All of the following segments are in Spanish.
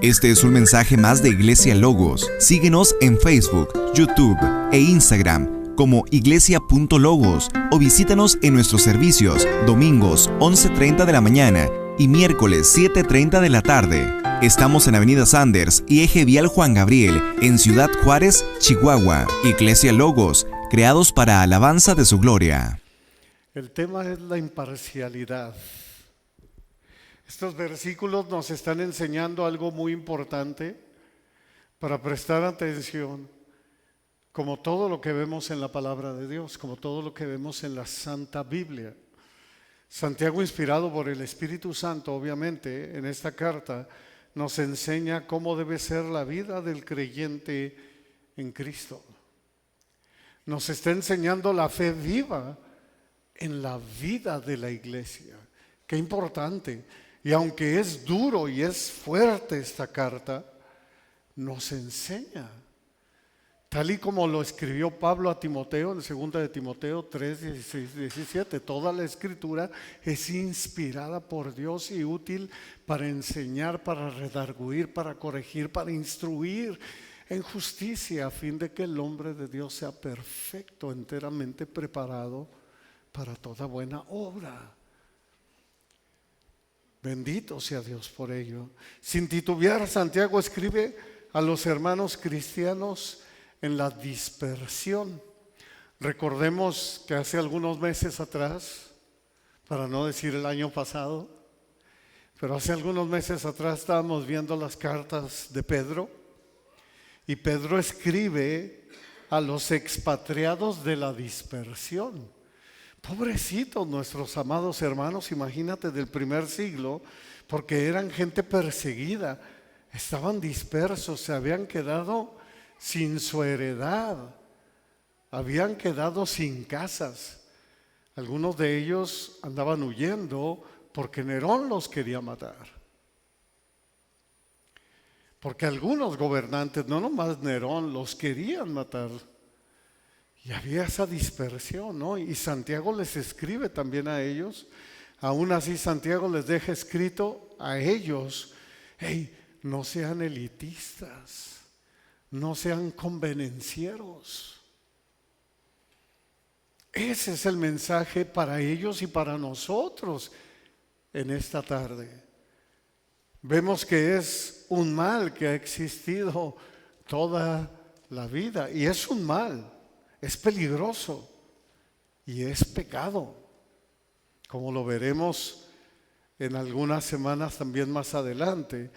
Este es un mensaje más de Iglesia Logos. Síguenos en Facebook, YouTube e Instagram como iglesia.logos o visítanos en nuestros servicios domingos 11:30 de la mañana y miércoles 7:30 de la tarde. Estamos en Avenida Sanders y Eje Vial Juan Gabriel, en Ciudad Juárez, Chihuahua. Iglesia Logos, creados para alabanza de su gloria. El tema es la imparcialidad. Estos versículos nos están enseñando algo muy importante para prestar atención, como todo lo que vemos en la palabra de Dios, como todo lo que vemos en la Santa Biblia. Santiago, inspirado por el Espíritu Santo, obviamente, en esta carta, nos enseña cómo debe ser la vida del creyente en Cristo. Nos está enseñando la fe viva en la vida de la iglesia. Qué importante. Y aunque es duro y es fuerte esta carta, nos enseña. Tal y como lo escribió Pablo a Timoteo en 2 de Timoteo 3, 16, 17. Toda la escritura es inspirada por Dios y útil para enseñar, para redarguir, para corregir, para instruir en justicia, a fin de que el hombre de Dios sea perfecto, enteramente preparado para toda buena obra. Bendito sea Dios por ello. Sin titubear, Santiago escribe a los hermanos cristianos en la dispersión. Recordemos que hace algunos meses atrás, para no decir el año pasado, pero hace algunos meses atrás estábamos viendo las cartas de Pedro, y Pedro escribe a los expatriados de la dispersión. Pobrecitos nuestros amados hermanos, imagínate, del primer siglo, porque eran gente perseguida, estaban dispersos, se habían quedado sin su heredad, habían quedado sin casas. Algunos de ellos andaban huyendo porque Nerón los quería matar. Porque algunos gobernantes, no nomás Nerón, los querían matar. Y había esa dispersión, ¿no? Y Santiago les escribe también a ellos. Aún así Santiago les deja escrito a ellos: hey, no sean elitistas, no sean convenencieros. Ese es el mensaje para ellos y para nosotros en esta tarde. Vemos que es un mal que ha existido toda la vida, y es un mal. Es peligroso y es pecado, como lo veremos en algunas semanas también más adelante.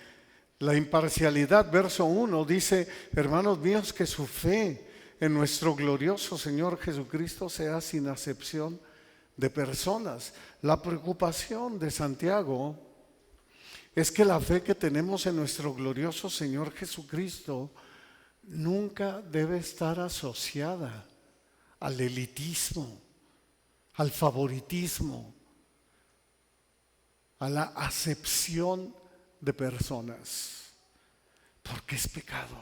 La imparcialidad, verso 1, dice: hermanos míos, que su fe en nuestro glorioso Señor Jesucristo sea sin acepción de personas. La preocupación de Santiago es que la fe que tenemos en nuestro glorioso Señor Jesucristo nunca debe estar asociada al elitismo, al favoritismo, a la acepción de personas, porque es pecado.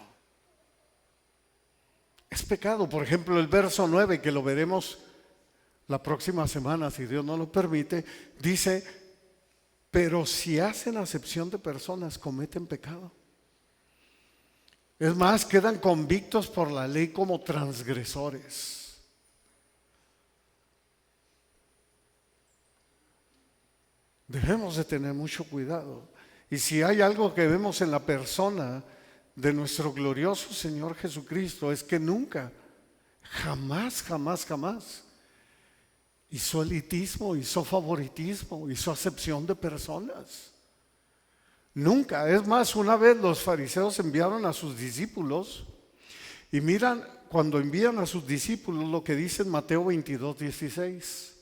Es pecado. Por ejemplo, el verso 9, que lo veremos la próxima semana, si Dios no lo permite, dice: pero si hacen acepción de personas, cometen pecado. Es más, quedan convictos por la ley como transgresores. Debemos de tener mucho cuidado. Y si hay algo que vemos en la persona de nuestro glorioso Señor Jesucristo, es que nunca, jamás hizo elitismo, hizo favoritismo, hizo acepción de personas. Nunca. Es más, una vez los fariseos enviaron a sus discípulos, y miran cuando envían a sus discípulos lo que dice en Mateo 22, 16,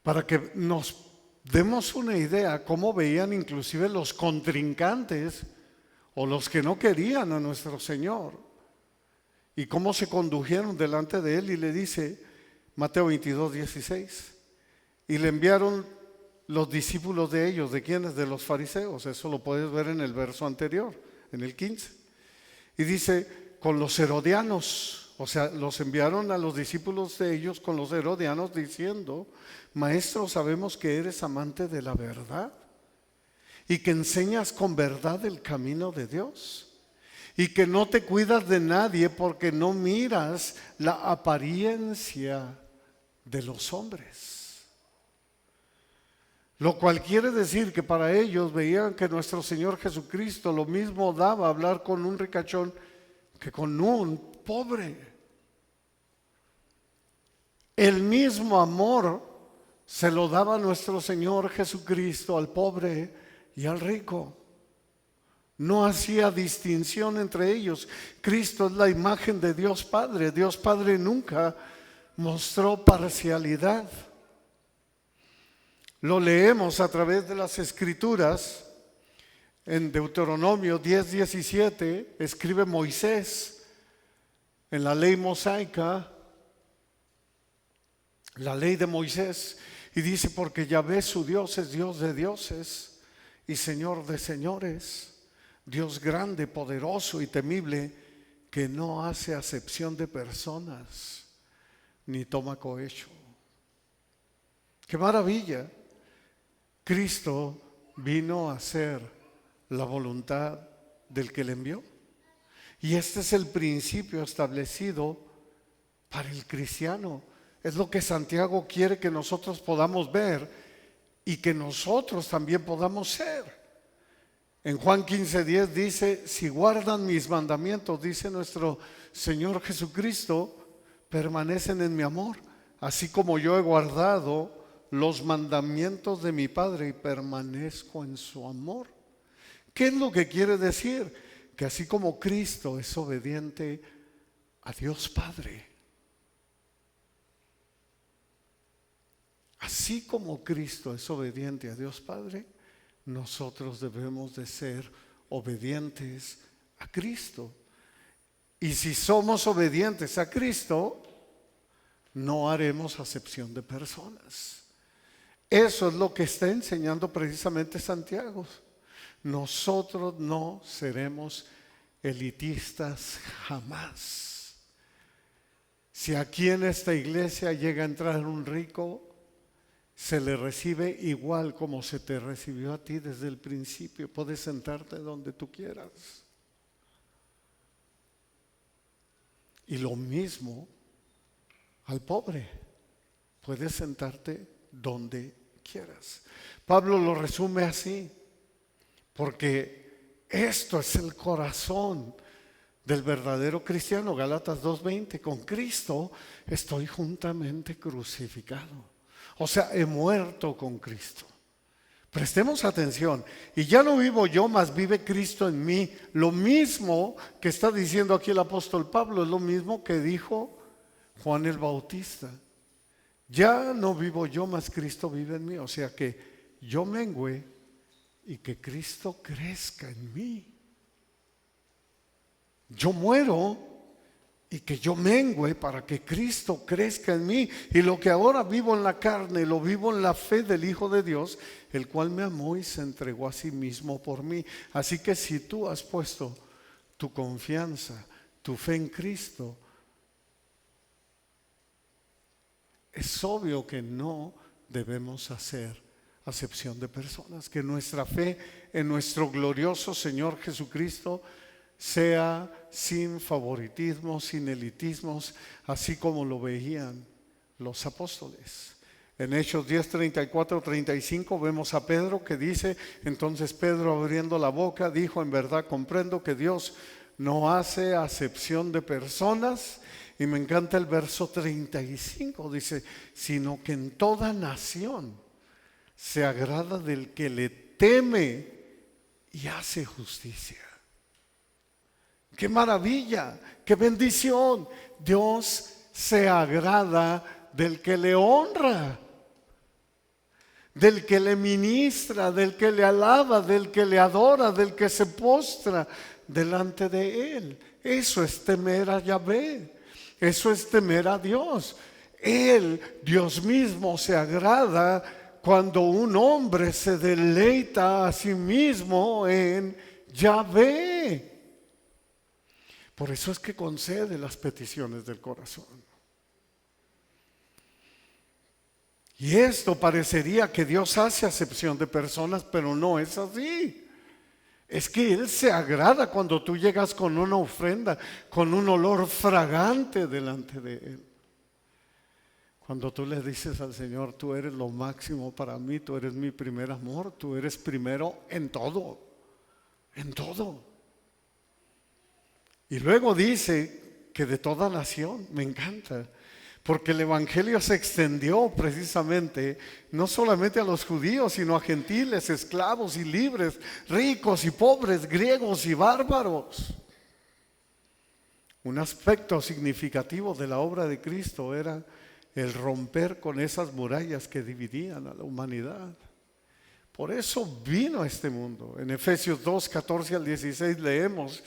para que nos demos una idea cómo veían inclusive los contrincantes o los que no querían a nuestro Señor, y cómo se condujeron delante de Él. Y le dice Mateo 22, 16, y le enviaron los discípulos de ellos. ¿De quiénes? De los fariseos. Eso lo puedes ver en el verso anterior, en el 15. Y dice: con los herodianos. O sea, los enviaron a los discípulos de ellos con los herodianos, diciendo: maestro, sabemos que eres amante de la verdad y que enseñas con verdad el camino de Dios y que no te cuidas de nadie porque no miras la apariencia de los hombres. Lo cual quiere decir que para ellos veían que nuestro Señor Jesucristo lo mismo daba hablar con un ricachón que con un pobre. El mismo amor se lo daba nuestro Señor Jesucristo al pobre y al rico. No hacía distinción entre ellos. Cristo es la imagen de Dios Padre. Dios Padre nunca mostró parcialidad. Lo leemos a través de las Escrituras. En Deuteronomio 10:17 escribe Moisés en la ley mosaica, la ley de Moisés, y dice: porque Yahvé su Dios es Dios de dioses y Señor de señores, Dios grande, poderoso y temible, que no hace acepción de personas ni toma cohecho. ¡Qué maravilla! Cristo vino a hacer la voluntad del que le envió. Y este es el principio establecido para el cristiano. Es lo que Santiago quiere que nosotros podamos ver y que nosotros también podamos ser. En Juan 15:10 dice: si guardan mis mandamientos, dice nuestro Señor Jesucristo, permanecen en mi amor, así como yo he guardado los mandamientos de mi Padre y permanezco en su amor. ¿Qué es lo que quiere decir? Que así como Cristo es obediente a Dios Padre, así como Cristo es obediente a Dios Padre, nosotros debemos de ser obedientes a Cristo. Y si somos obedientes a Cristo, no haremos acepción de personas. Eso es lo que está enseñando precisamente Santiago. Nosotros no seremos elitistas jamás. Si aquí en esta iglesia llega a entrar un rico, se le recibe igual como se te recibió a ti desde el principio. Puedes sentarte donde tú quieras. Y lo mismo al pobre. Puedes sentarte donde quieras. Pablo lo resume así, porque esto es el corazón del verdadero cristiano. Gálatas 2:20: con Cristo estoy juntamente crucificado. O sea, he muerto con Cristo. Prestemos atención. Y ya no vivo yo, mas vive Cristo en mí. Lo mismo que está diciendo aquí el apóstol Pablo es lo mismo que dijo Juan el Bautista. Ya no vivo yo, mas Cristo vive en mí. O sea que yo mengüe y que Cristo crezca en mí. Yo muero y que yo mengüe para que Cristo crezca en mí. Y lo que ahora vivo en la carne, lo vivo en la fe del Hijo de Dios, el cual me amó y se entregó a sí mismo por mí. Así que si tú has puesto tu confianza, tu fe en Cristo, es obvio que no debemos hacer acepción de personas. Que nuestra fe en nuestro glorioso Señor Jesucristo sea sin favoritismos, sin elitismos, así como lo veían los apóstoles. En Hechos 10:34-35 vemos a Pedro que dice: entonces Pedro, abriendo la boca, dijo: en verdad comprendo que Dios no hace acepción de personas. Y me encanta el verso 35, dice: sino que en toda nación se agrada del que le teme y hace justicia. ¡Qué maravilla! ¡Qué bendición! Dios se agrada del que le honra, del que le ministra, del que le alaba, del que le adora, del que se postra delante de él. Eso es temer a Yahvé. Eso es temer a Dios. Él, Dios mismo, se agrada cuando un hombre se deleita a sí mismo en Yahvé. Por eso es que concede las peticiones del corazón. Y esto parecería que Dios hace acepción de personas, pero no es así. Es que Él se agrada cuando tú llegas con una ofrenda, con un olor fragante delante de Él. Cuando tú le dices al Señor, tú eres lo máximo para mí, tú eres mi primer amor, tú eres primero en todo, en todo. Y luego dice que de toda nación, me encanta, porque el Evangelio se extendió precisamente no solamente a los judíos, sino a gentiles, esclavos y libres, ricos y pobres, griegos y bárbaros. Un aspecto significativo de la obra de Cristo era el romper con esas murallas que dividían a la humanidad. Por eso vino a este mundo. En Efesios 2, 14 al 16 leemos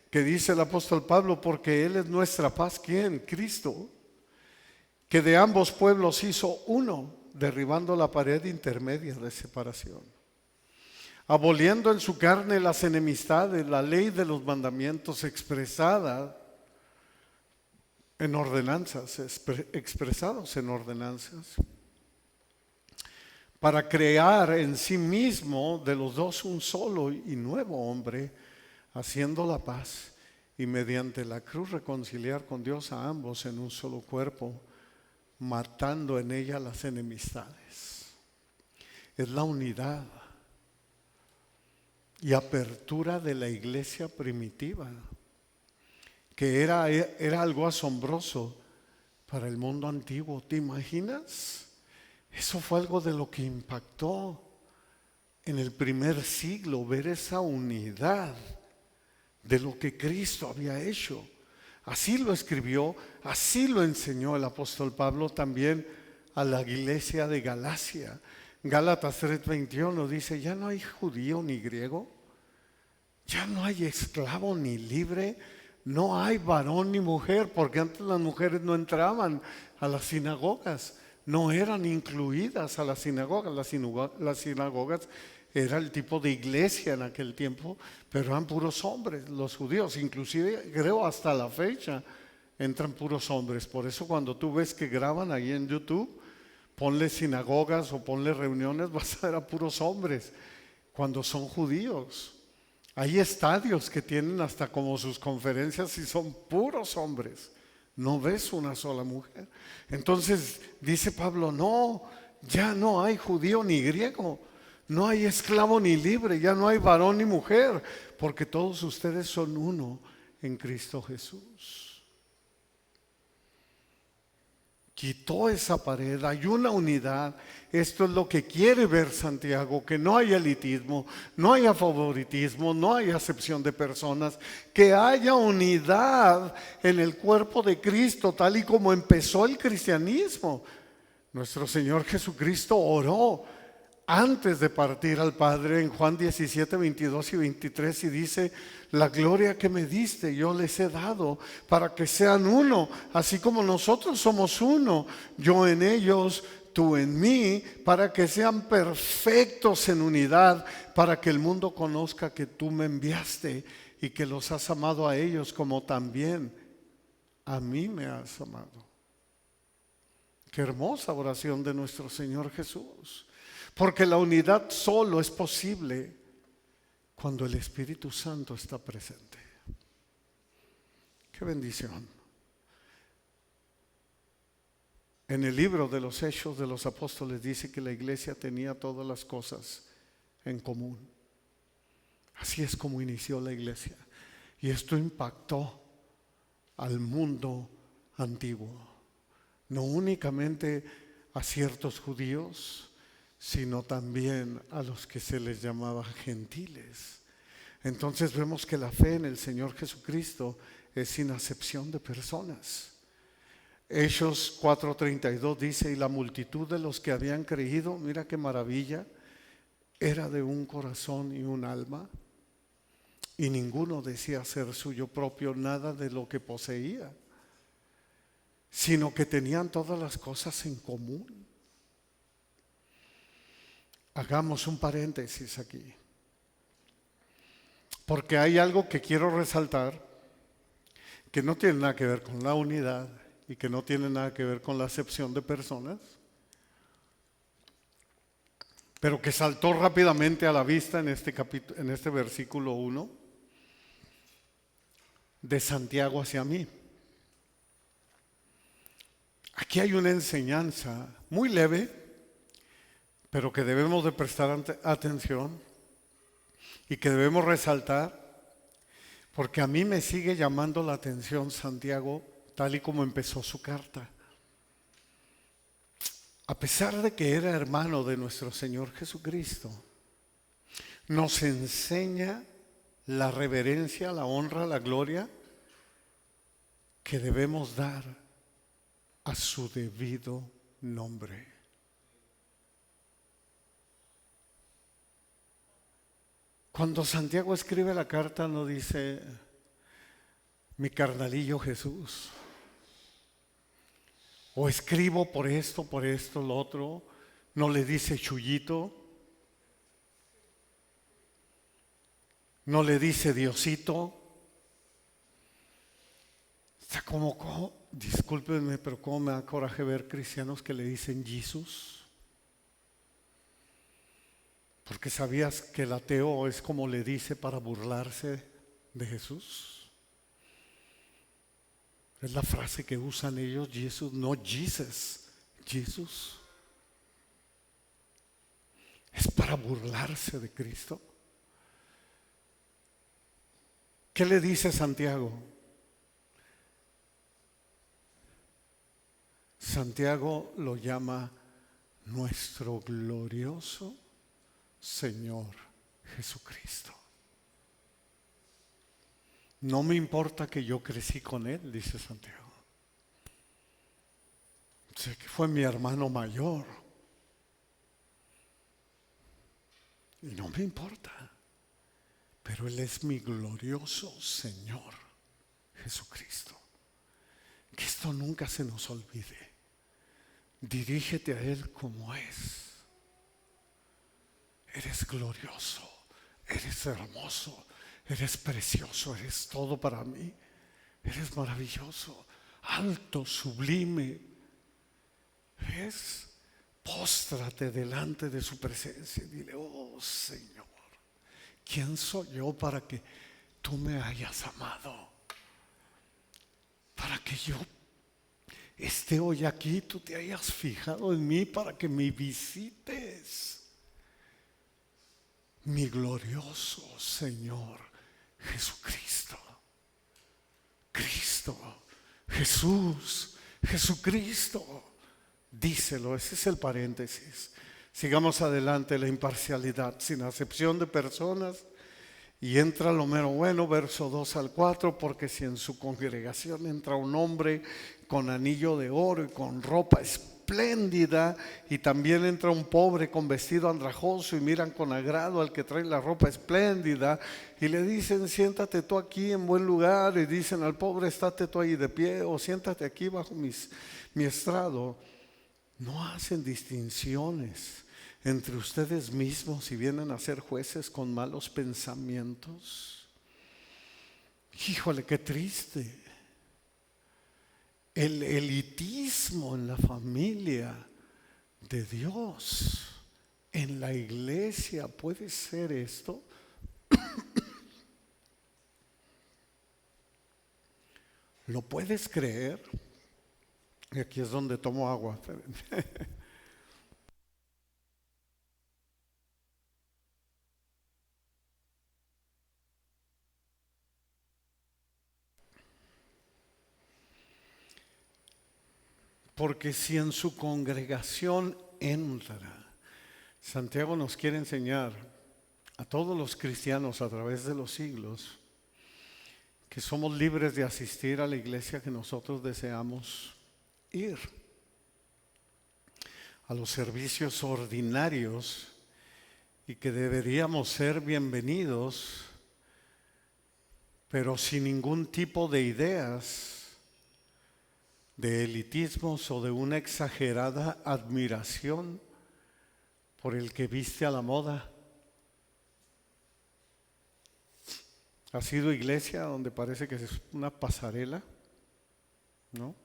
que dice el apóstol Pablo, porque Él es nuestra paz. ¿Quién? Cristo, que de ambos pueblos hizo uno, derribando la pared intermedia de separación, aboliendo en su carne las enemistades, la ley de los mandamientos expresada en ordenanzas, expresados en ordenanzas, para crear en sí mismo de los dos un solo y nuevo hombre, haciendo la paz y mediante la cruz reconciliar con Dios a ambos en un solo cuerpo, matando en ella las enemistades. Es la unidad y apertura de la iglesia primitiva, que era algo asombroso para el mundo antiguo. ¿Te imaginas? Eso fue algo de lo que impactó en el primer siglo, ver esa unidad de lo que Cristo había hecho. Así lo escribió, así lo enseñó el apóstol Pablo también a la iglesia de Galacia. Gálatas 3:21 dice, ya no hay judío ni griego, ya no hay esclavo ni libre, no hay varón ni mujer, porque antes las mujeres no entraban a las sinagogas, no eran incluidas a las sinagogas. Las sinagogas era el tipo de iglesia en aquel tiempo, pero eran puros hombres, los judíos, inclusive creo hasta la fecha entran puros hombres. Por eso cuando tú ves que graban ahí en YouTube, ponle sinagogas o ponle reuniones, vas a ver a puros hombres cuando son judíos. Hay estadios que tienen hasta como sus conferencias y son puros hombres. No ves una sola mujer. Entonces dice Pablo, no, ya no hay judío ni griego, no hay esclavo ni libre, ya no hay varón ni mujer, porque todos ustedes son uno en Cristo Jesús. Quitó esa pared, hay una unidad. Esto es lo que quiere ver Santiago, que no haya elitismo, no haya favoritismo, no haya acepción de personas, que haya unidad en el cuerpo de Cristo, tal y como empezó el cristianismo. Nuestro Señor Jesucristo oró antes de partir al Padre en Juan 17, 22 y 23 y dice, la gloria que me diste yo les he dado para que sean uno, así como nosotros somos uno, yo en ellos, tú en mí, para que sean perfectos en unidad, para que el mundo conozca que tú me enviaste y que los has amado a ellos como también a mí me has amado. Qué hermosa oración de nuestro Señor Jesús. Porque la unidad solo es posible cuando el Espíritu Santo está presente. Qué bendición. En el libro de los Hechos de los Apóstoles dice que la iglesia tenía todas las cosas en común. Así es como inició la iglesia. Y esto impactó al mundo antiguo. No únicamente a ciertos judíos, sino también a los que se les llamaba gentiles. Entonces vemos que la fe en el Señor Jesucristo es sin acepción de personas. Hechos 4:32 dice, y la multitud de los que habían creído, mira qué maravilla, era de un corazón y un alma, y ninguno decía ser suyo propio nada de lo que poseía, sino que tenían todas las cosas en común. Hagamos un paréntesis aquí, porque hay algo que quiero resaltar que no tiene nada que ver con la unidad y que no tiene nada que ver con la acepción de personas, pero que saltó rápidamente a la vista en este versículo 1, de Santiago hacia mí. Aquí hay una enseñanza muy leve, pero que debemos de prestar atención y que debemos resaltar, porque a mí me sigue llamando la atención Santiago tal y como empezó su carta. A pesar de que era hermano de nuestro Señor Jesucristo, nos enseña la reverencia, la honra, la gloria que debemos dar a su debido nombre. Cuando Santiago escribe la carta no dice mi carnalillo Jesús, o escribo por esto, lo otro. No le dice Chuyito, no le dice Diosito. Está como, discúlpenme, pero cómo me da coraje ver cristianos que le dicen Jesús. Porque ¿sabías que el ateo es como le dice para burlarse de Jesús? Es la frase que usan ellos, Jesús, no Jesus, Jesús. Es para burlarse de Cristo. ¿Qué le dice Santiago? Santiago lo llama nuestro glorioso Señor Jesucristo. No me importa que yo crecí con Él, dice Santiago. Sé que fue mi hermano mayor. Y no me importa. Pero Él es mi glorioso Señor Jesucristo. Que esto nunca se nos olvide. Dirígete a Él como es. Eres glorioso, eres hermoso, eres precioso, eres todo para mí. Eres maravilloso, alto, sublime. ¿Ves? Póstrate delante de su presencia y dile, oh Señor, ¿quién soy yo para que tú me hayas amado? Para que yo esté hoy aquí, tú te hayas fijado en mí para que me visites. Mi glorioso Señor Jesucristo. Cristo, Jesús, Jesucristo. Díselo, ese es el paréntesis. Sigamos adelante, la imparcialidad, sin acepción de personas. Y entra lo mero bueno, verso 2 al 4, porque si en su congregación entra un hombre con anillo de oro y con ropa espléndida, y también entra un pobre con vestido andrajoso, y miran con agrado al que trae la ropa espléndida, y le dicen, siéntate tú aquí en buen lugar, y dicen al pobre, estate tú ahí de pie, o siéntate aquí bajo mi estrado, no hacen distinciones entre ustedes mismos y vienen a ser jueces con malos pensamientos. Híjole, qué triste. El elitismo en la familia de Dios, en la iglesia, ¿puede ser esto? ¿Lo puedes creer? Y aquí es donde tomo agua. Porque si en su congregación entra, Santiago nos quiere enseñar a todos los cristianos a través de los siglos que somos libres de asistir a la iglesia que nosotros deseamos ir, a los servicios ordinarios, y que deberíamos ser bienvenidos, pero sin ningún tipo de ideas de elitismos o de una exagerada admiración por el que viste a la moda. ¿Ha sido iglesia donde parece que es una pasarela? ¿No?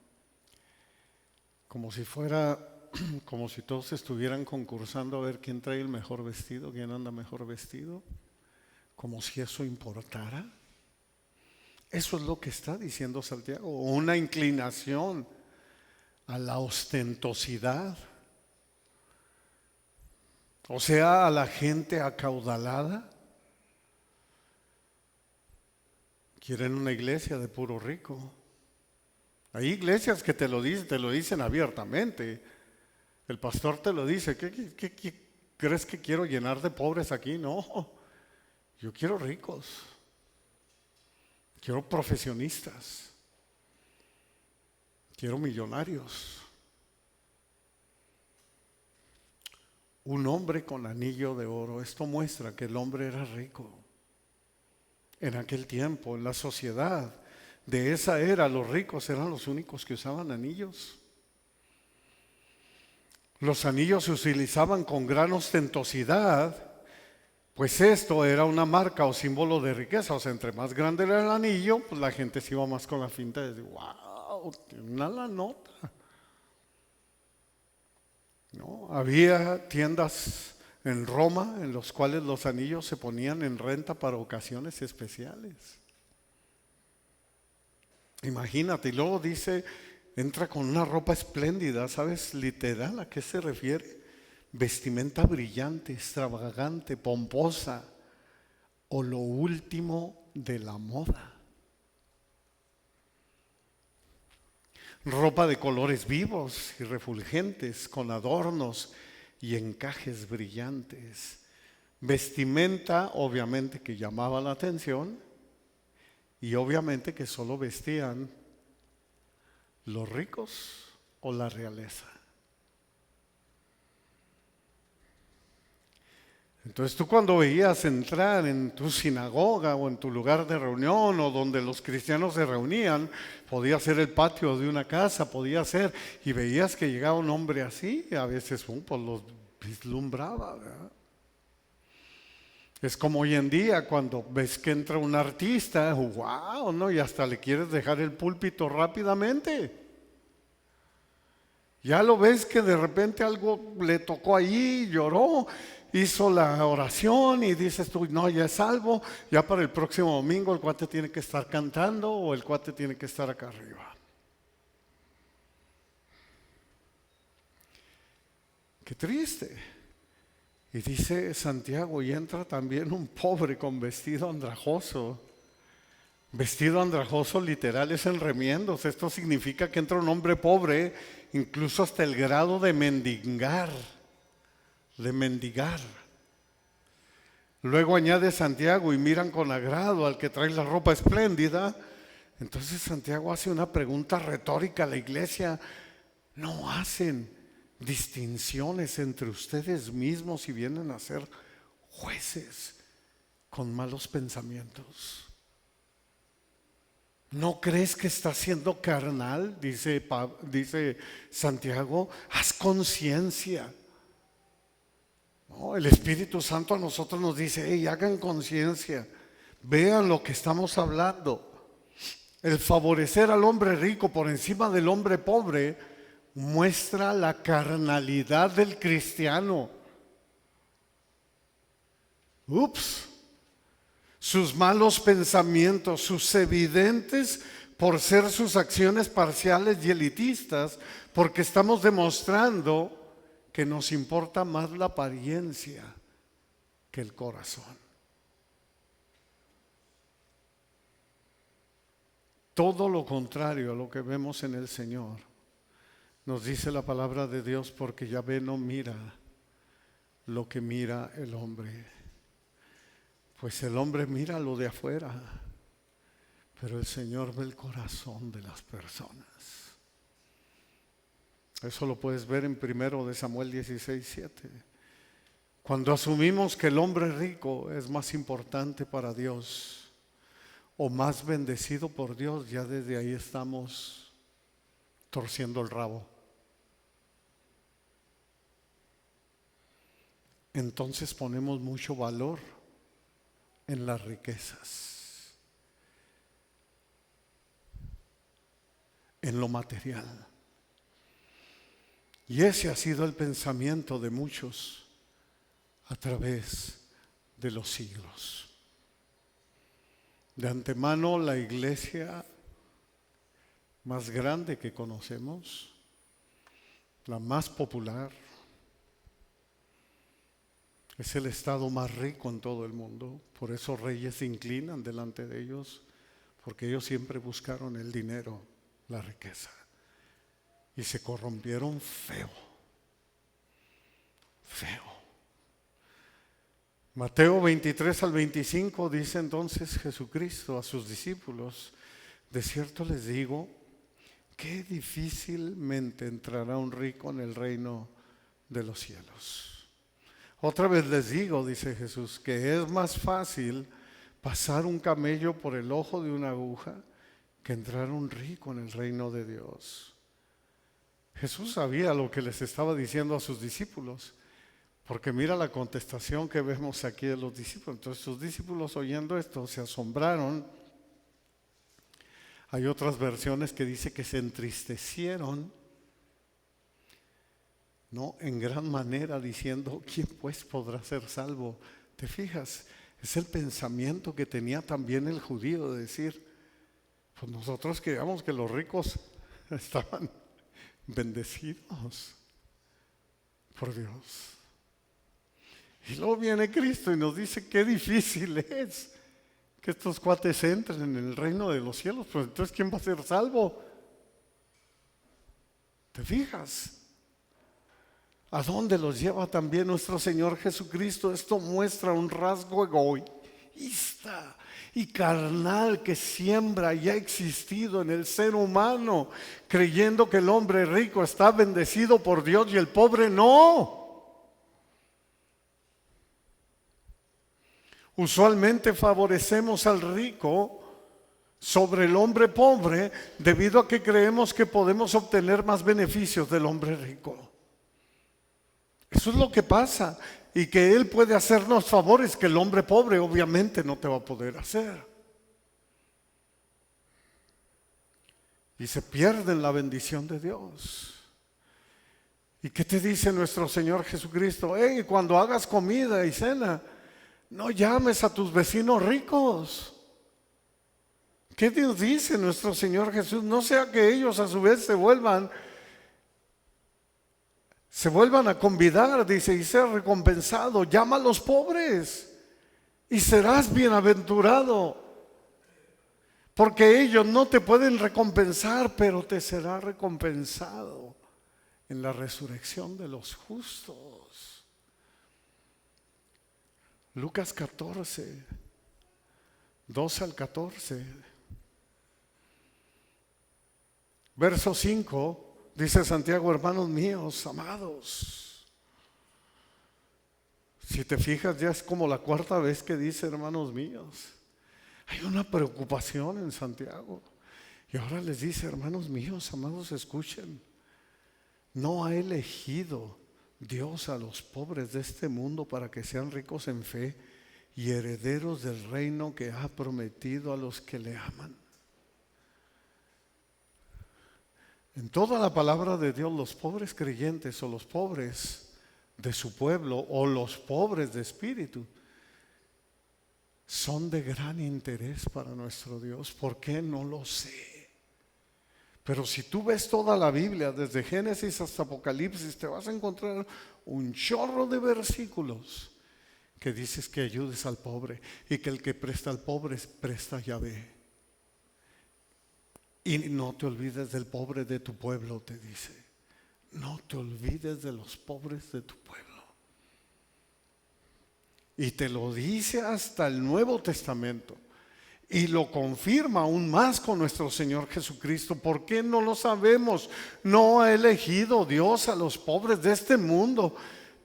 Como si fuera como si todos estuvieran concursando a ver quién trae el mejor vestido, quién anda mejor vestido, como si eso importara. Eso es lo que está diciendo Santiago, una inclinación a la ostentosidad, o sea, a la gente acaudalada. Quieren una iglesia de puro rico. Hay iglesias que te lo dicen abiertamente. El pastor te lo dice. ¿Qué crees que quiero llenar de pobres aquí? No, yo quiero ricos. Quiero profesionistas. Quiero millonarios. Un hombre con anillo de oro. Esto muestra que el hombre era rico. En aquel tiempo, en la sociedad de esa era, los ricos eran los únicos que usaban anillos. Los anillos se utilizaban con gran ostentosidad, pues esto era una marca o símbolo de riqueza. O sea, entre más grande era el anillo, pues la gente se iba más con la finta de decir, wow, tiene una la nota. ¿No? Había tiendas en Roma en los cuales los anillos se ponían en renta para ocasiones especiales. Imagínate, y luego dice, entra con una ropa espléndida. ¿Sabes literal a qué se refiere? Vestimenta brillante, extravagante, pomposa, o lo último de la moda. Ropa de colores vivos y refulgentes, con adornos y encajes brillantes. Vestimenta, obviamente, que llamaba la atención, y obviamente que solo vestían los ricos o la realeza. Entonces tú, cuando veías entrar en tu sinagoga o en tu lugar de reunión o donde los cristianos se reunían, podía ser el patio de una casa, podía ser, y veías que llegaba un hombre así, a veces pues los vislumbraba, ¿verdad? Es como hoy en día cuando ves que entra un artista, wow, ¿no? Y hasta le quieres dejar el púlpito rápidamente. Ya lo ves que de repente algo le tocó allí, lloró, hizo la oración y dices tú, no, ya es salvo, ya para el próximo domingo el cuate tiene que estar cantando o el cuate tiene que estar acá arriba. Qué triste. Y dice Santiago, y entra también un pobre con vestido andrajoso. Vestido andrajoso literal es en remiendos. Esto significa que entra un hombre pobre, incluso hasta el grado de mendigar. Luego añade Santiago, y miran con agrado al que trae la ropa espléndida. Entonces Santiago hace una pregunta retórica a la iglesia. ¿No hacen distinciones entre ustedes mismos y vienen a ser jueces con malos pensamientos? ¿No crees que estás siendo carnal? Dice Santiago, haz conciencia. El Espíritu Santo a nosotros nos dice, hey, hagan conciencia, vean lo que estamos hablando. El favorecer al hombre rico por encima del hombre pobre muestra la carnalidad del cristiano. Sus malos pensamientos, sus evidentes por ser sus acciones parciales y elitistas, porque estamos demostrando que nos importa más la apariencia que el corazón. Todo lo contrario a lo que vemos en el Señor. Nos dice la palabra de Dios, porque Yahvé no mira lo que mira el hombre. Pues el hombre mira lo de afuera, pero el Señor ve el corazón de las personas. Eso lo puedes ver en 1 Samuel 16:7. Cuando asumimos que el hombre rico es más importante para Dios o más bendecido por Dios, ya desde ahí estamos torciendo el rabo. Entonces ponemos mucho valor en las riquezas, en lo material. Y ese ha sido el pensamiento de muchos a través de los siglos. De antemano, la iglesia más grande que conocemos, la más popular, es el estado más rico en todo el mundo. Por eso reyes se inclinan delante de ellos, porque ellos siempre buscaron el dinero, la riqueza, y se corrompieron feo. Mateo 23 al 25 dice entonces Jesucristo a sus discípulos: de cierto les digo, qué difícilmente entrará un rico en el reino de los cielos. Otra vez les digo, dice Jesús, que es más fácil pasar un camello por el ojo de una aguja que entrar un rico en el reino de Dios. Jesús sabía lo que les estaba diciendo a sus discípulos, porque mira la contestación que vemos aquí de los discípulos. Entonces sus discípulos, oyendo esto, se asombraron. Hay otras versiones que dice que se entristecieron, ¿no? En gran manera, diciendo: ¿quién pues podrá ser salvo? ¿Te fijas? Es el pensamiento que tenía también el judío, de decir: pues nosotros creíamos que los ricos estaban bendecidos por Dios. Y luego viene Cristo y nos dice qué difícil es que estos cuates entren en el reino de los cielos. Pues entonces, ¿quién va a ser salvo? ¿Te fijas? ¿A dónde los lleva también nuestro Señor Jesucristo? Esto muestra un rasgo egoísta y carnal que siembra y ha existido en el ser humano, creyendo que el hombre rico está bendecido por Dios y el pobre no. Usualmente favorecemos al rico sobre el hombre pobre debido a que creemos que podemos obtener más beneficios del hombre rico. Eso es lo que pasa, y que él puede hacernos favores que el hombre pobre obviamente no te va a poder hacer. Y se pierden la bendición de Dios. ¿Y qué te dice nuestro Señor Jesucristo? Cuando hagas comida y cena, no llames a tus vecinos ricos. ¿Qué Dios dice nuestro Señor Jesús? No sea que ellos a su vez se vuelvan a convidar, dice, y ser recompensado. Llama a los pobres y serás bienaventurado, porque ellos no te pueden recompensar, pero te será recompensado en la resurrección de los justos. Lucas 14, 12 al 14, verso 5. Dice Santiago: hermanos míos, amados. Si te fijas, ya es como la cuarta vez que dice hermanos míos. Hay una preocupación en Santiago. Y ahora les dice: hermanos míos, amados, escuchen. No ha elegido Dios a los pobres de este mundo para que sean ricos en fe y herederos del reino que ha prometido a los que le aman. En toda la palabra de Dios, los pobres creyentes o los pobres de su pueblo o los pobres de espíritu son de gran interés para nuestro Dios. ¿Por qué? No lo sé. Pero si tú ves toda la Biblia, desde Génesis hasta Apocalipsis, te vas a encontrar un chorro de versículos que dices que ayudes al pobre, y que el que presta al pobre presta a Yahvé. Y no te olvides del pobre de tu pueblo, te dice. No te olvides de los pobres de tu pueblo. Y te lo dice hasta el Nuevo Testamento. Y lo confirma aún más con nuestro Señor Jesucristo. ¿Por qué no lo sabemos? No ha elegido Dios a los pobres de este mundo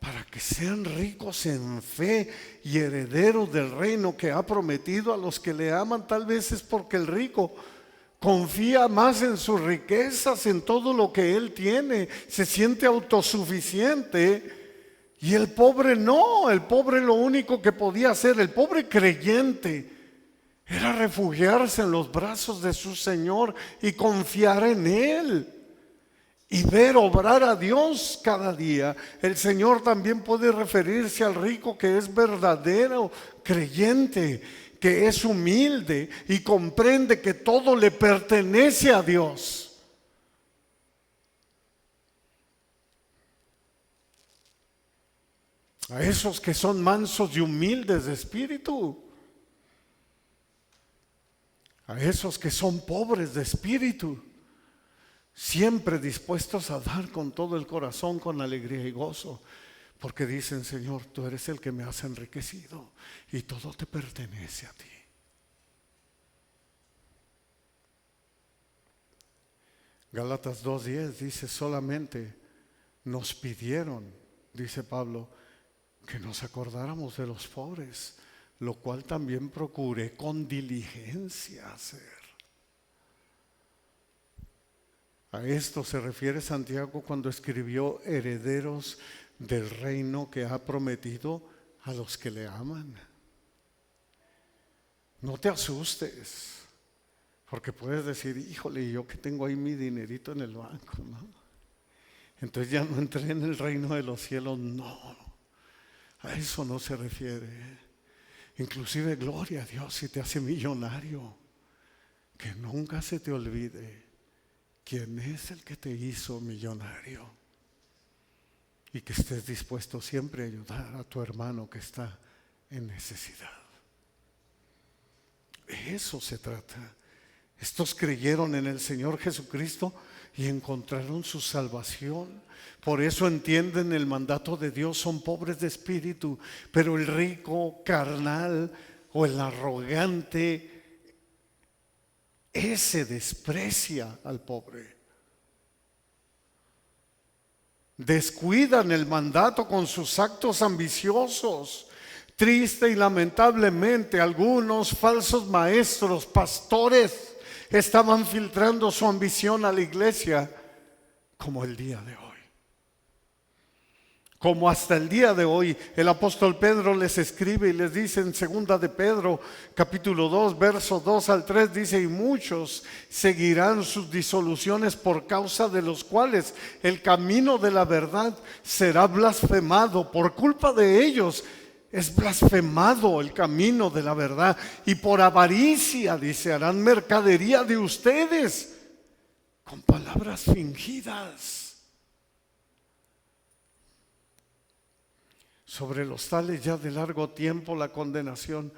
para que sean ricos en fe y herederos del reino que ha prometido a los que le aman. Tal vez es porque el rico confía más en sus riquezas, en todo lo que él tiene, se siente autosuficiente, y el pobre no. El pobre lo único que podía hacer, el pobre creyente, era refugiarse en los brazos de su Señor y confiar en Él. y ver obrar a Dios cada día, el Señor también puede referirse al rico que es verdadero creyente, que es humilde y comprende que todo le pertenece a Dios. A esos que son mansos y humildes de espíritu, a esos que son pobres de espíritu, siempre dispuestos a dar con todo el corazón, con alegría y gozo, porque dicen: Señor, tú eres el que me has enriquecido y todo te pertenece a ti. Gálatas 2:10 dice: solamente nos pidieron, dice Pablo, que nos acordáramos de los pobres, lo cual también procuré con diligencia hacer. A esto se refiere Santiago cuando escribió: herederos del reino que ha prometido a los que le aman. No te asustes, porque puedes decir: híjole, yo que tengo ahí mi dinerito en el banco, ¿no? Entonces ya no entré en el reino de los cielos. No, a eso no se refiere. Inclusive, gloria a Dios si te hace millonario, que nunca se te olvide quién es el que te hizo millonario, y que estés dispuesto siempre a ayudar a tu hermano que está en necesidad. De eso se trata. Estos creyeron en el Señor Jesucristo y encontraron su salvación. Por eso entienden el mandato de Dios, son pobres de espíritu. Pero el rico carnal o el arrogante, ese desprecia al pobre. Descuidan el mandato con sus actos ambiciosos. Triste y lamentablemente, algunos falsos maestros, pastores, estaban filtrando su ambición a la iglesia, como el día de hoy. Como hasta el día de hoy el apóstol Pedro les escribe y les dice en 2 de Pedro capítulo 2 verso 2 al 3, dice: y muchos seguirán sus disoluciones, por causa de los cuales el camino de la verdad será blasfemado. Por culpa de ellos es blasfemado el camino de la verdad, y por avaricia, dice, harán mercadería de ustedes con palabras fingidas. Sobre los tales ya de largo tiempo la condenación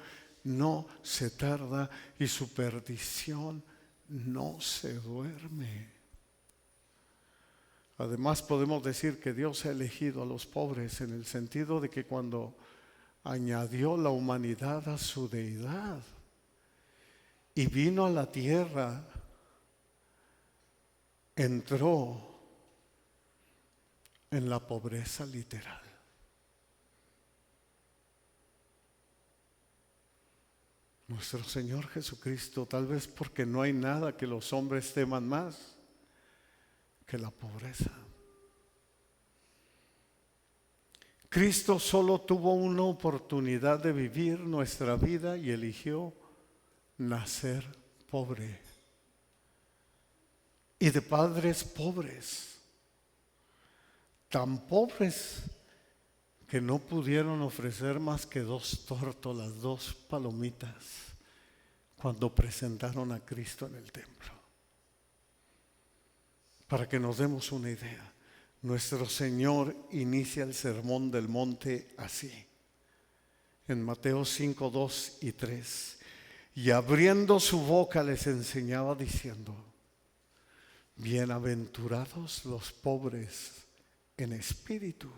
no se tarda, y su perdición no se duerme. Además, podemos decir que Dios ha elegido a los pobres, en el sentido de que cuando añadió la humanidad a su deidad y vino a la tierra, entró en la pobreza literal. Nuestro Señor Jesucristo, tal vez porque no hay nada que los hombres teman más que la pobreza. Cristo solo tuvo una oportunidad de vivir nuestra vida y eligió nacer pobre y de padres pobres, tan pobres que no pudieron ofrecer más que 2 tórtolas, 2 palomitas, cuando presentaron a Cristo en el templo. Para que nos demos una idea, nuestro Señor inicia el sermón del monte así, en Mateo 5, 2 y 3. Y abriendo su boca les enseñaba diciendo: bienaventurados los pobres en espíritu,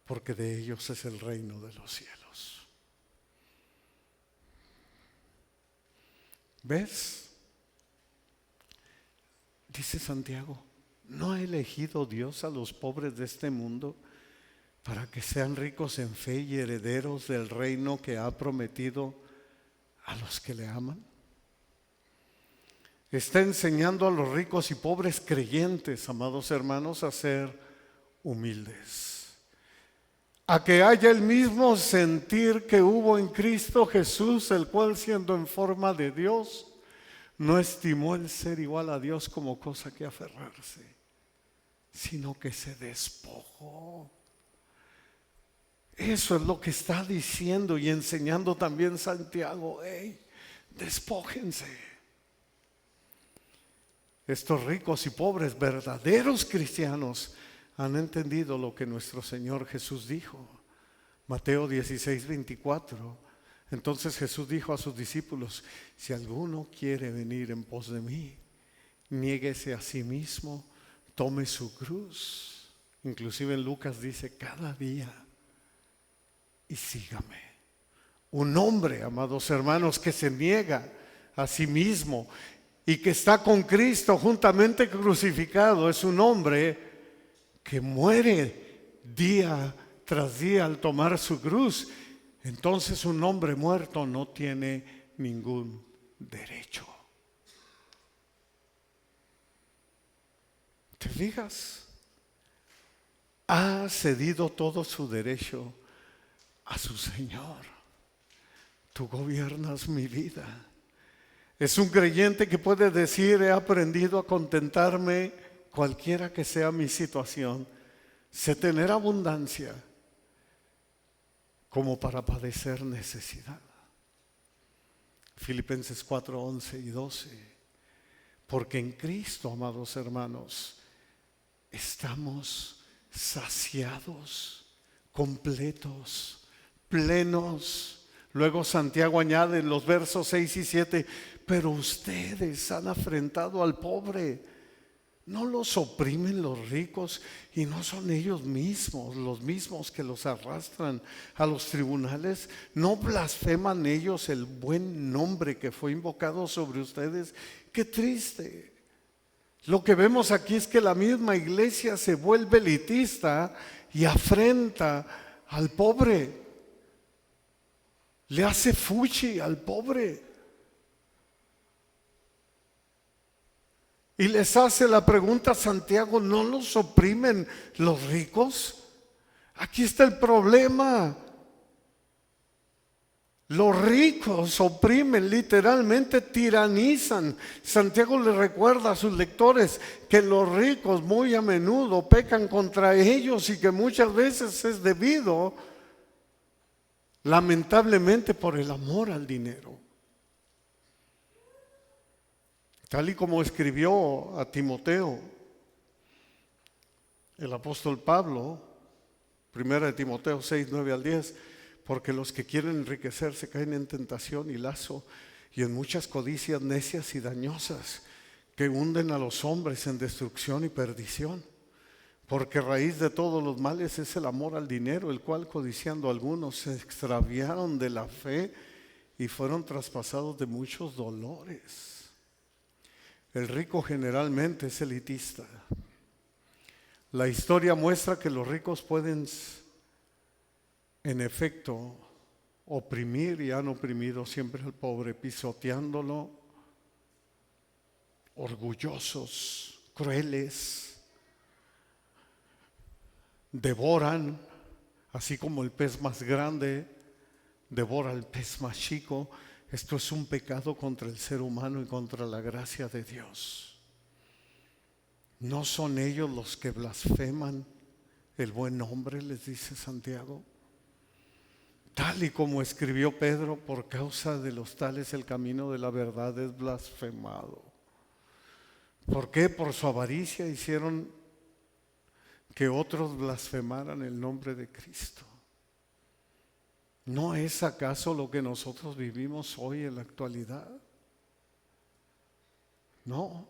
porque de ellos es el reino de los cielos. ¿Ves? Dice Santiago: ¿no ha elegido Dios a los pobres de este mundo para que sean ricos en fe y herederos del reino que ha prometido a los que le aman? Está enseñando a los ricos y pobres creyentes, amados hermanos, a ser humildes, a que haya el mismo sentir que hubo en Cristo Jesús, el cual, siendo en forma de Dios, no estimó el ser igual a Dios como cosa que aferrarse, sino que se despojó. Eso es lo que está diciendo y enseñando también Santiago. Hey, despójense. Estos ricos y pobres, verdaderos cristianos, han entendido lo que nuestro Señor Jesús dijo. Mateo 16:24. Entonces Jesús dijo a sus discípulos: si alguno quiere venir en pos de mí, niéguese a sí mismo, tome su cruz. Inclusive en Lucas dice: cada día, y sígame. Un hombre, amados hermanos, que se niega a sí mismo y que está con Cristo juntamente crucificado, es un hombre que muere día tras día al tomar su cruz. Entonces un hombre muerto no tiene ningún derecho. ¿Te fijas? Ha cedido todo su derecho a su Señor. Tú gobiernas mi vida. Es un creyente que puede decir: he aprendido a contentarme cualquiera que sea mi situación. Sé tener abundancia como para padecer necesidad. Filipenses 4:11 y 12. Porque en Cristo, amados hermanos, estamos saciados, completos, plenos. Luego Santiago añade en los versos 6 y 7: pero ustedes han afrentado al pobre. ¿No los oprimen los ricos y no son ellos mismos los mismos que los arrastran a los tribunales? ¿No blasfeman ellos el buen nombre que fue invocado sobre ustedes? ¡Qué triste! Lo que vemos aquí es que la misma iglesia se vuelve elitista y afrenta al pobre. Le hace fuchi al pobre. Y les hace la pregunta a Santiago: ¿no los oprimen los ricos? Aquí está el problema. Los ricos oprimen, literalmente tiranizan. Santiago le recuerda a sus lectores que los ricos muy a menudo pecan contra ellos y que muchas veces es debido, lamentablemente, por el amor al dinero. Tal y como escribió a Timoteo el apóstol Pablo, 1 Timoteo 6, 9 al 10, porque los que quieren enriquecerse caen en tentación y lazo y en muchas codicias necias y dañosas que hunden a los hombres en destrucción y perdición. Porque raíz de todos los males es el amor al dinero, el cual codiciando algunos se extraviaron de la fe y fueron traspasados de muchos dolores. El rico generalmente es elitista. La historia muestra que los ricos pueden, en efecto, oprimir y han oprimido siempre al pobre, pisoteándolo, orgullosos, crueles, devoran, así como el pez más grande devora al pez más chico. Esto es un pecado contra el ser humano y contra la gracia de Dios. ¿No son ellos los que blasfeman el buen nombre?, les dice Santiago. Tal y como escribió Pedro: por causa de los tales el camino de la verdad es blasfemado. ¿Por qué? Por su avaricia hicieron que otros blasfemaran el nombre de Cristo. ¿No es acaso lo que nosotros vivimos hoy en la actualidad? No.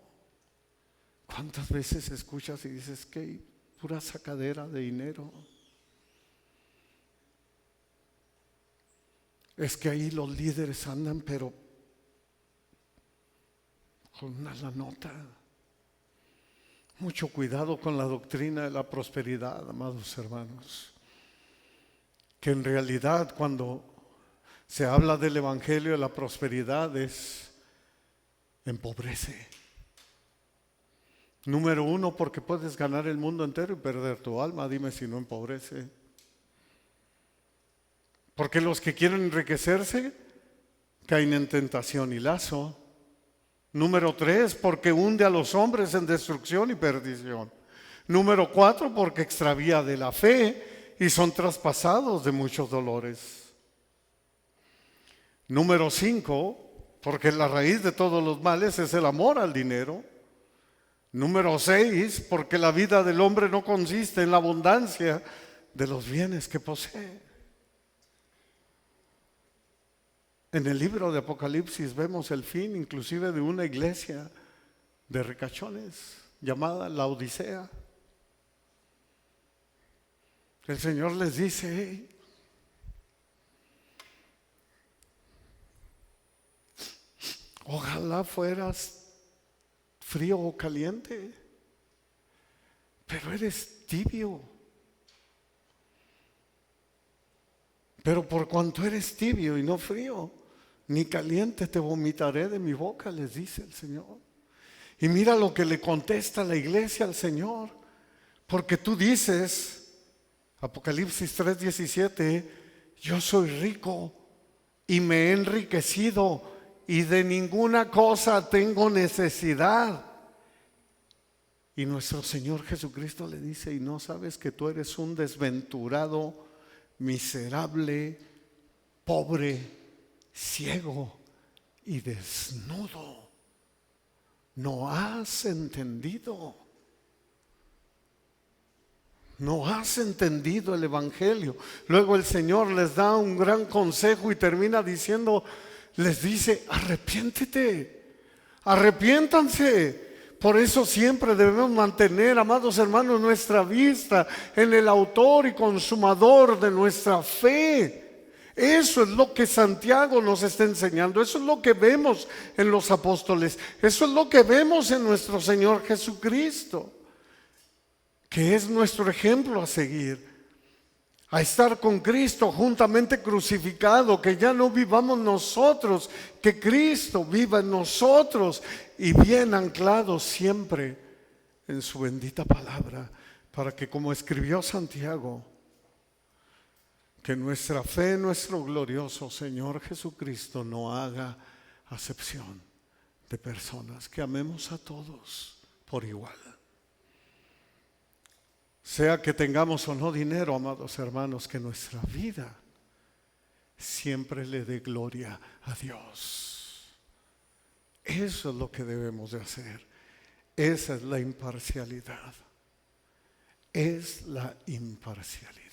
¿Cuántas veces escuchas y dices que pura sacadera de dinero? Es que ahí los líderes andan pero con una lanota. Mucho cuidado con la doctrina de la prosperidad, amados hermanos. Que en realidad cuando se habla del evangelio de la prosperidad empobrece. Número uno, porque puedes ganar el mundo entero y perder tu alma. Dime si no empobrece. Porque los que quieren enriquecerse caen en tentación y lazo. Número tres, porque hunde a los hombres en destrucción y perdición. Número 4, porque extravía de la fe y son traspasados de muchos dolores. Número 5, porque la raíz de todos los males es el amor al dinero. Número 6, porque la vida del hombre no consiste en la abundancia de los bienes que posee. En el libro de Apocalipsis vemos el fin inclusive de una iglesia de ricachones llamada la Odisea. El Señor les dice: hey, ojalá fueras frío o caliente, pero eres tibio. Pero por cuanto eres tibio y no frío ni caliente, te vomitaré de mi boca, les dice el Señor. Y mira lo que le contesta la iglesia al Señor. Porque tú dices, Apocalipsis 3:17, yo soy rico y me he enriquecido y de ninguna cosa tengo necesidad. Y nuestro Señor Jesucristo le dice: ¿y no sabes que tú eres un desventurado, miserable, pobre, ciego y desnudo? ¿No has entendido? No has entendido el Evangelio. Luego el Señor les da un gran consejo y termina diciendo, les dice: arrepiéntete, arrepiéntanse. Por eso siempre debemos mantener, amados hermanos, nuestra vista en el autor y consumador de nuestra fe. Eso es lo que Santiago nos está enseñando. Eso es lo que vemos en los apóstoles. Eso es lo que vemos en nuestro Señor Jesucristo, que es nuestro ejemplo a seguir. A estar con Cristo juntamente crucificado, que ya no vivamos nosotros, que Cristo viva en nosotros, y bien anclados siempre en su bendita palabra, para que, como escribió Santiago, que nuestra fe en nuestro glorioso Señor Jesucristo no haga acepción de personas, que amemos a todos por igual. Sea que tengamos o no dinero, amados hermanos, que nuestra vida siempre le dé gloria a Dios. Eso es lo que debemos de hacer. Esa es la imparcialidad. Es la imparcialidad.